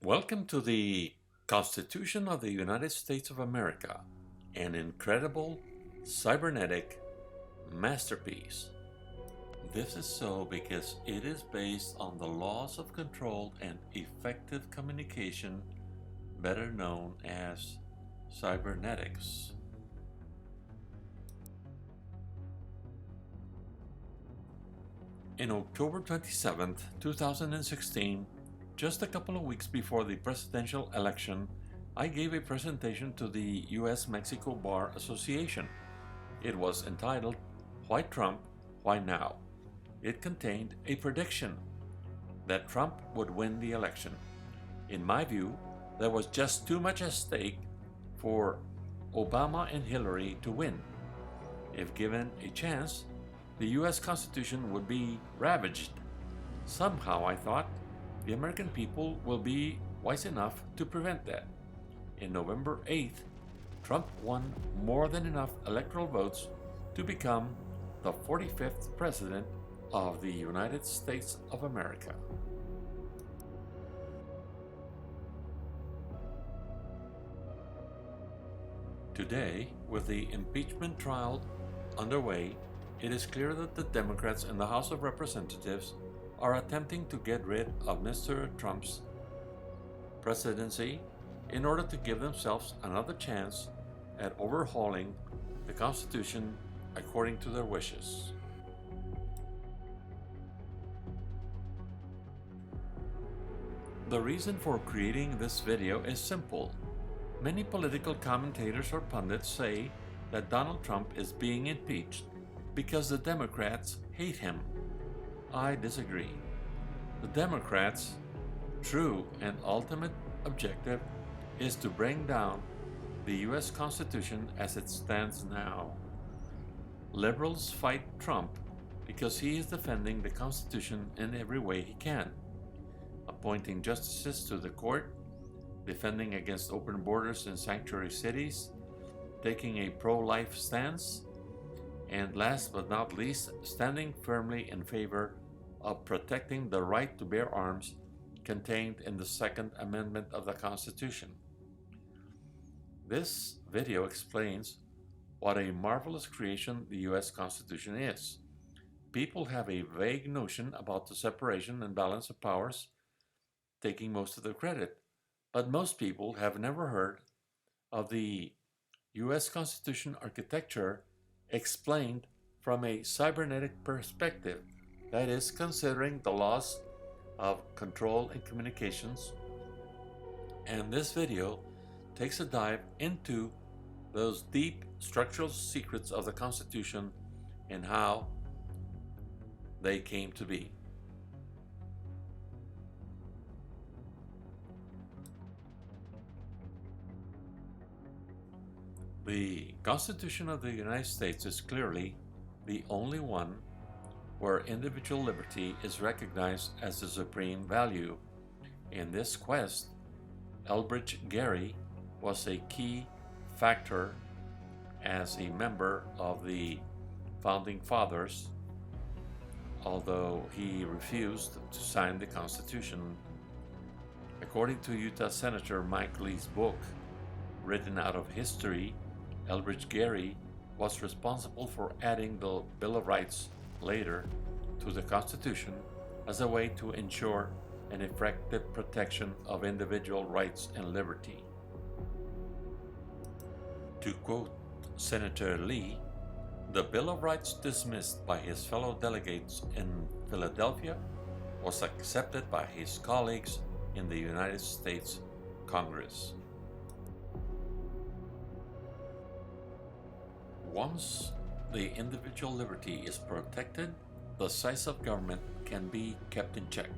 Welcome to the Constitution of the United States of America, an incredible cybernetic masterpiece. This is so because it is based on the laws of controlled and effective communication, better known as cybernetics. In October 27th, 2016, just a couple of weeks before the presidential election, I gave a presentation to the US-Mexico Bar Association. It was entitled, "Why Trump? Why Now?" It contained a prediction that Trump would win the election. In my view, there was just too much at stake for Obama and Hillary to win. If given a chance, the US Constitution would be ravaged. Somehow, I thought, the American people will be wise enough to prevent that. In November 8th, Trump won more than enough electoral votes to become the 45th President of the United States of America. Today, with the impeachment trial underway, it is clear that the Democrats in the House of Representatives are attempting to get rid of Mr. Trump's presidency in order to give themselves another chance at overhauling the Constitution according to their wishes. The reason for creating this video is simple. Many political commentators or pundits say that Donald Trump is being impeached because the Democrats hate him. I disagree. The Democrats' true and ultimate objective is to bring down the US Constitution as it stands now. Liberals fight Trump because he is defending the Constitution in every way he can, appointing justices to the court, defending against open borders in sanctuary cities, taking a pro-life stance, and last but not least, standing firmly in favor of protecting the right to bear arms contained in the Second Amendment of the Constitution. This video explains what a marvelous creation the US Constitution is. People have a vague notion about the separation and balance of powers, taking most of the credit, but most people have never heard of the US Constitution architecture explained from a cybernetic perspective, that is, considering the laws of control and communications. And this video takes a dive into those deep structural secrets of the Constitution and how they came to be. The Constitution of the United States is clearly the only one where individual liberty is recognized as the supreme value. In this quest, Elbridge Gerry was a key factor as a member of the Founding Fathers, although he refused to sign the Constitution. According to Utah Senator Mike Lee's book, Written Out of History, Elbridge Gerry was responsible for adding the Bill of Rights later to the Constitution as a way to ensure an effective protection of individual rights and liberty. To quote Senator Lee, the Bill of Rights dismissed by his fellow delegates in Philadelphia was accepted by his colleagues in the United States Congress. Once the individual liberty is protected, the size of government can be kept in check.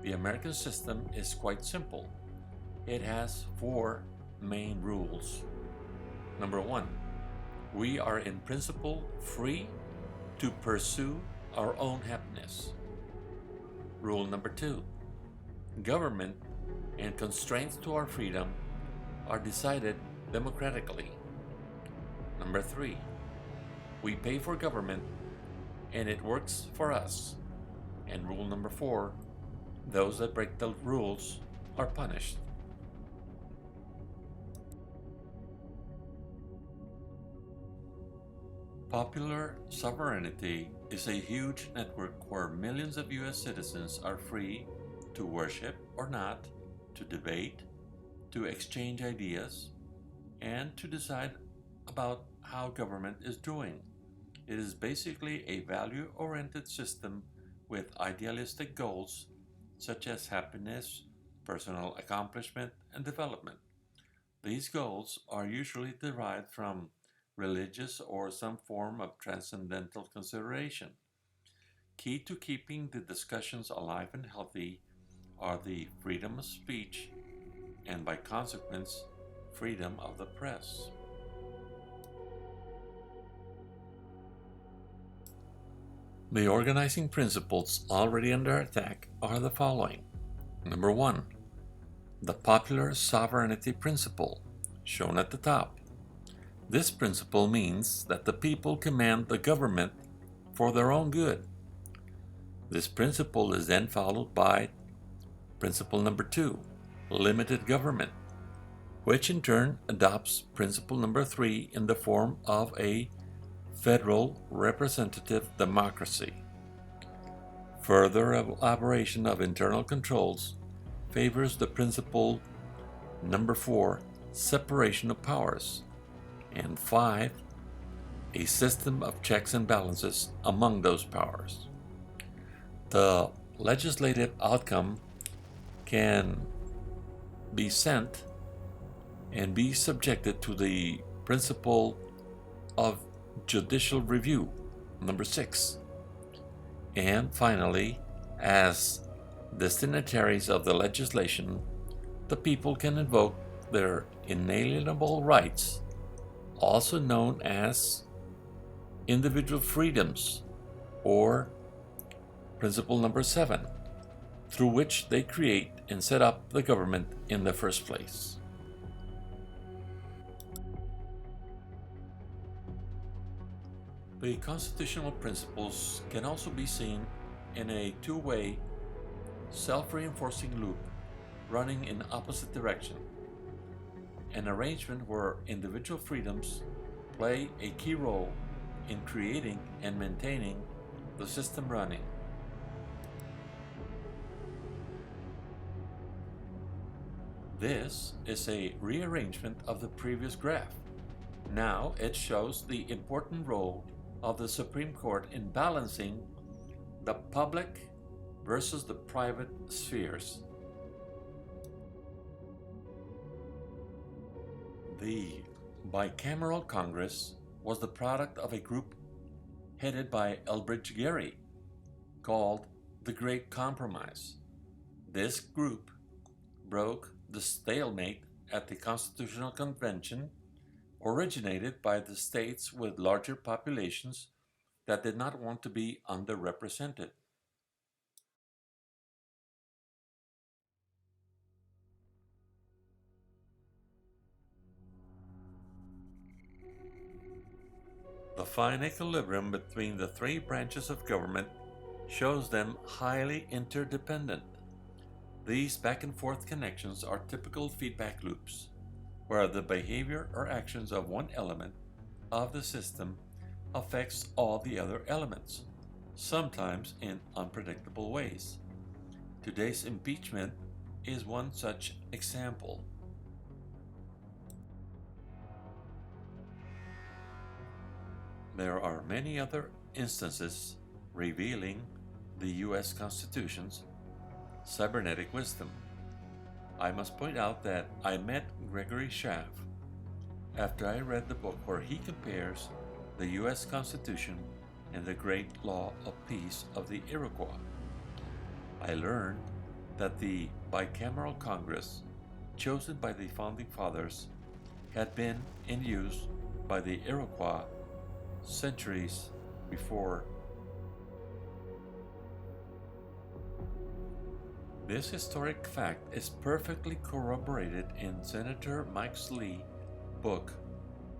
The American system is quite simple. It has 4 main rules. Number 1, we are in principle free to pursue our own happiness. Rule number 2, government and constraints to our freedom are decided democratically. Number 3, we pay for government and it works for us. And rule number 4, those that break the rules are punished. Popular sovereignty is a huge network where millions of US citizens are free to worship or not, to debate, to exchange ideas, and to decide about how government is doing. It is basically a value-oriented system with idealistic goals such as happiness, personal accomplishment, and development. These goals are usually derived from religious or some form of transcendental consideration. Key to keeping the discussions alive and healthy are the freedom of speech and, by consequence, freedom of the press. The organizing principles already under attack are the following. Number 1. The popular sovereignty principle, shown at the top. This principle means that the people command the government for their own good. This principle is then followed by principle number 2, limited government, which in turn adopts principle number 3 in the form of a federal representative democracy. Further elaboration of internal controls favors the principle number 4, separation of powers, and 5, a system of checks and balances among those powers. The legislative outcome can be sent and be subjected to the principle of judicial review, number 6. And finally, as destinataries of the legislation, the people can invoke their inalienable rights, also known as individual freedoms, or principle number 7, through which they create and set up the government in the first place. The constitutional principles can also be seen in a two-way, self-reinforcing loop running in opposite direction, an arrangement where individual freedoms play a key role in creating and maintaining the system running. This is a rearrangement of the previous graph. Now it shows the important role of the Supreme Court in balancing the public versus the private spheres. The bicameral Congress was the product of a group headed by Elbridge Gerry called the Great Compromise. This group broke the stalemate at the Constitutional Convention originated by the states with larger populations that did not want to be underrepresented. The fine equilibrium between the three branches of government shows them highly interdependent. These back and forth connections are typical feedback loops, where the behavior or actions of one element of the system affects all the other elements, sometimes in unpredictable ways. Today's impeachment is one such example. There are many other instances revealing the US Constitution's cybernetic wisdom. I must point out that I met Gregory Schaff after I read the book where he compares the US Constitution and the Great Law of Peace of the Iroquois. I learned that the bicameral Congress, chosen by the Founding Fathers, had been in use by the Iroquois centuries before. This historic fact is perfectly corroborated in Senator Mike Lee's book,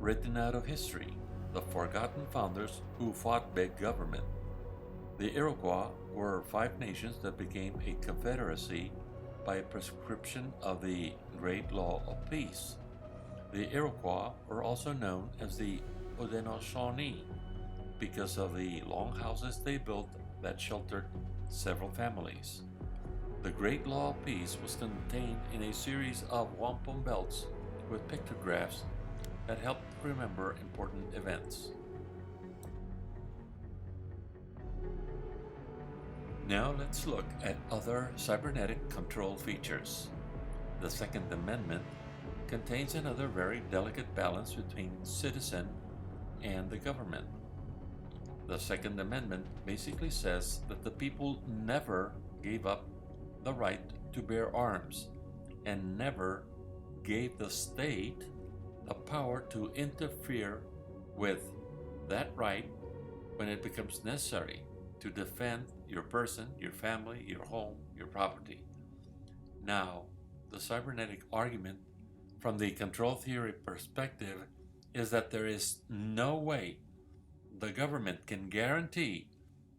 Written Out of History: The Forgotten Founders Who Fought Big Government. The Iroquois were 5 nations that became a confederacy by a prescription of the Great Law of Peace. The Iroquois were also known as the Haudenosaunee because of the long houses they built that sheltered several families. The Great Law of Peace was contained in a series of wampum belts with pictographs that helped remember important events. Now let's look at other cybernetic control features. The Second Amendment contains another very delicate balance between citizen and the government. The Second Amendment basically says that the people never gave up the right to bear arms and never gave the state the power to interfere with that right when it becomes necessary to defend your person, your family, your home, your property. Now, the cybernetic argument from the control theory perspective is that there is no way the government can guarantee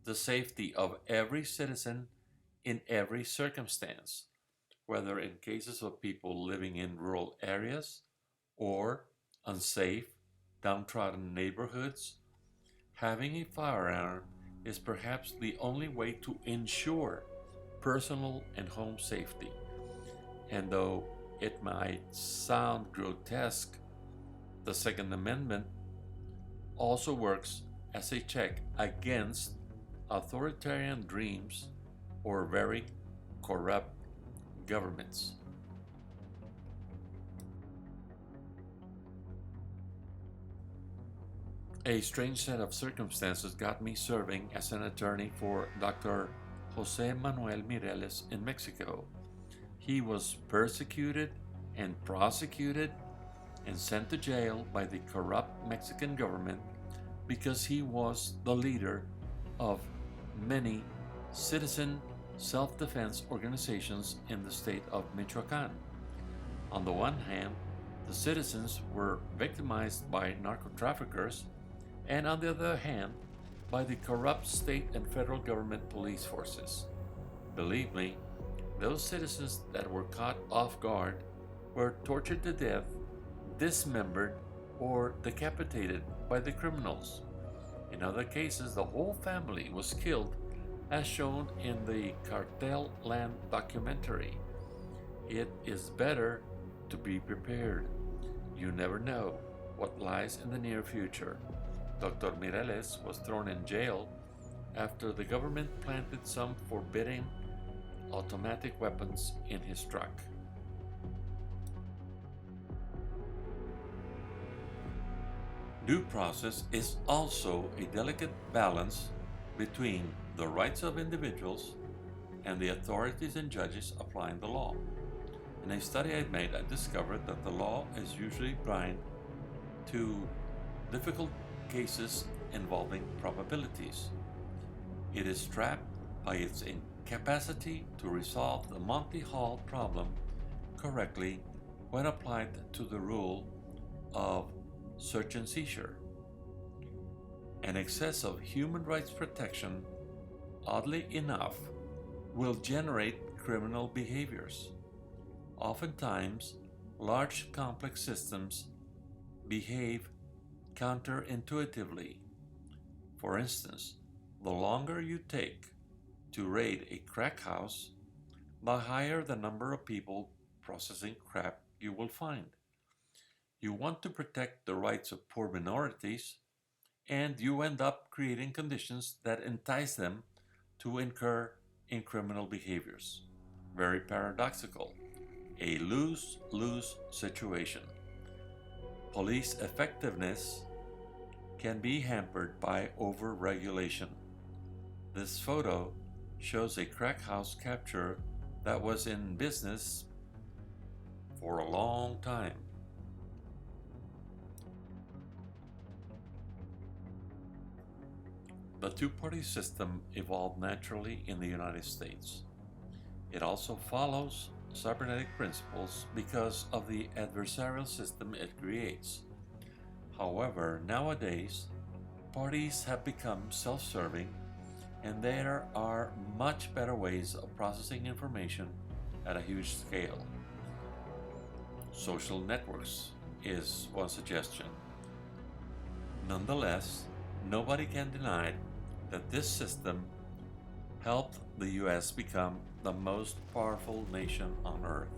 the safety of every citizen in every circumstance, whether in cases of people living in rural areas or unsafe, downtrodden neighborhoods. Having a firearm is perhaps the only way to ensure personal and home safety. And though it might sound grotesque, the Second Amendment also works as a check against authoritarian dreams or very corrupt governments. A strange set of circumstances got me serving as an attorney for Dr. Jose Manuel Mireles in Mexico. He was persecuted and prosecuted and sent to jail by the corrupt Mexican government because he was the leader of many citizen self-defense organizations in the state of Michoacan. On the one hand, the citizens were victimized by narco-traffickers, and on the other hand, by the corrupt state and federal government police forces. Believe me, those citizens that were caught off guard were tortured to death, dismembered, or decapitated by the criminals. In other cases, the whole family was killed, as shown in the Cartel Land documentary. It is better to be prepared. You never know what lies in the near future. Dr. Mireles was thrown in jail after the government planted some forbidden automatic weapons in his truck. Due process is also a delicate balance between the rights of individuals and the authorities and judges applying the law. In a study I made, I discovered that the law is usually blind to difficult cases involving probabilities. It is trapped by its incapacity to resolve the Monty Hall problem correctly when applied to the rule of search and seizure. An excess of human rights protection, oddly enough, will generate criminal behaviors. Oftentimes, large complex systems behave counterintuitively. For instance, the longer you take to raid a crack house, the higher the number of people processing crack you will find. You want to protect the rights of poor minorities, and you end up creating conditions that entice them to incur in criminal behaviors. Very paradoxical. A lose-lose situation. Police effectiveness can be hampered by over-regulation. This photo shows a crack house capture that was in business for a long time. The two-party system evolved naturally in the United States. It also follows cybernetic principles because of the adversarial system it creates. However, nowadays, parties have become self-serving, and there are much better ways of processing information at a huge scale. Social networks is one suggestion. Nonetheless, nobody can deny that this system helped the US become the most powerful nation on earth.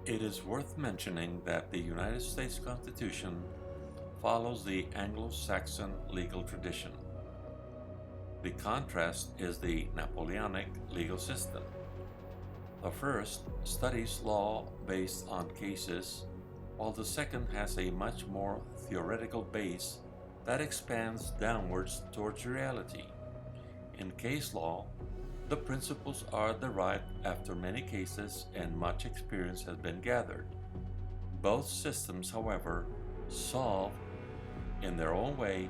It is worth mentioning that the United States Constitution follows the Anglo-Saxon legal tradition. The contrast is the Napoleonic legal system. The first studies law based on cases, while the second has a much more theoretical base that expands downwards towards reality. In case law, the principles are derived after many cases and much experience has been gathered. Both systems, however, solve, in their own way,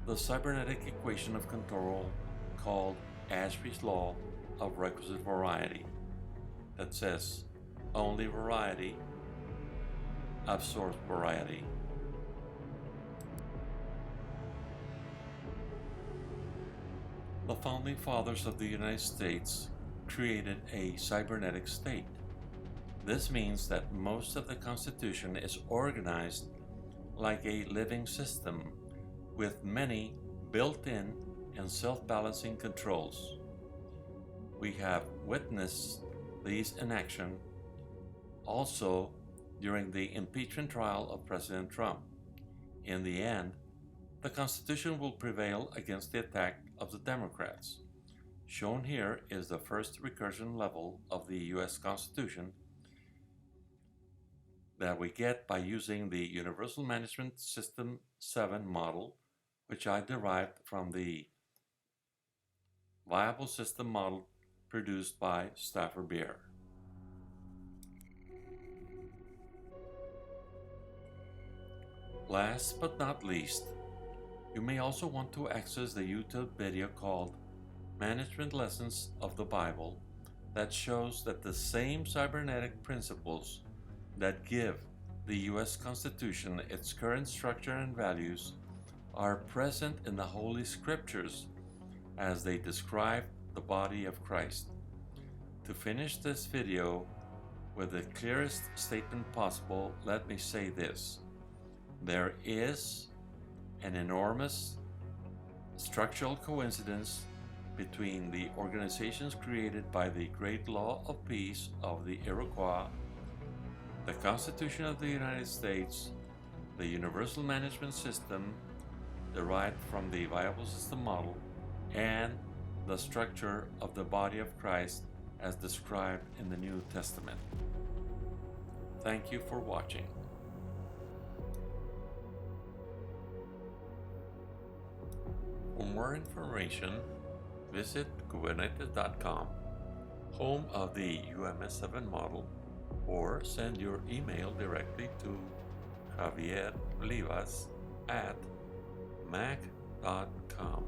the cybernetic equation of control called Ashby's law of requisite variety, that says only variety absorbs variety. The founding fathers of the United States created a cybernetic state. This means that most of the Constitution is organized like a living system with many built-in and self-balancing controls. We have witnessed these in action also during the impeachment trial of President Trump. In the end, the Constitution will prevail against the attack of the Democrats. Shown here is the first recursion level of the US Constitution that we get by using the Universal Management System 7 model, which I derived from the viable system model produced by Stafford Beer. Last but not least, you may also want to access the YouTube video called Management Lessons of the Bible that shows that the same cybernetic principles that give the US Constitution its current structure and values are present in the Holy Scriptures as they describe the body of Christ. To finish this video with the clearest statement possible, let me say this. There is an enormous structural coincidence between the organizations created by the Great Law of Peace of the Iroquois, the Constitution of the United States, the Universal Management System derived from the viable system model, and the structure of the body of Christ as described in the New Testament. Thank you for watching. For more information, visit Cybernetic.com, home of the UMS7 model, or send your email directly to javierrivas@mac.com.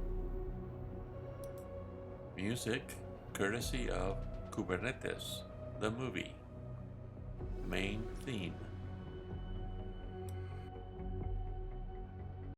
Music courtesy of Kubernetes, the movie. Main theme.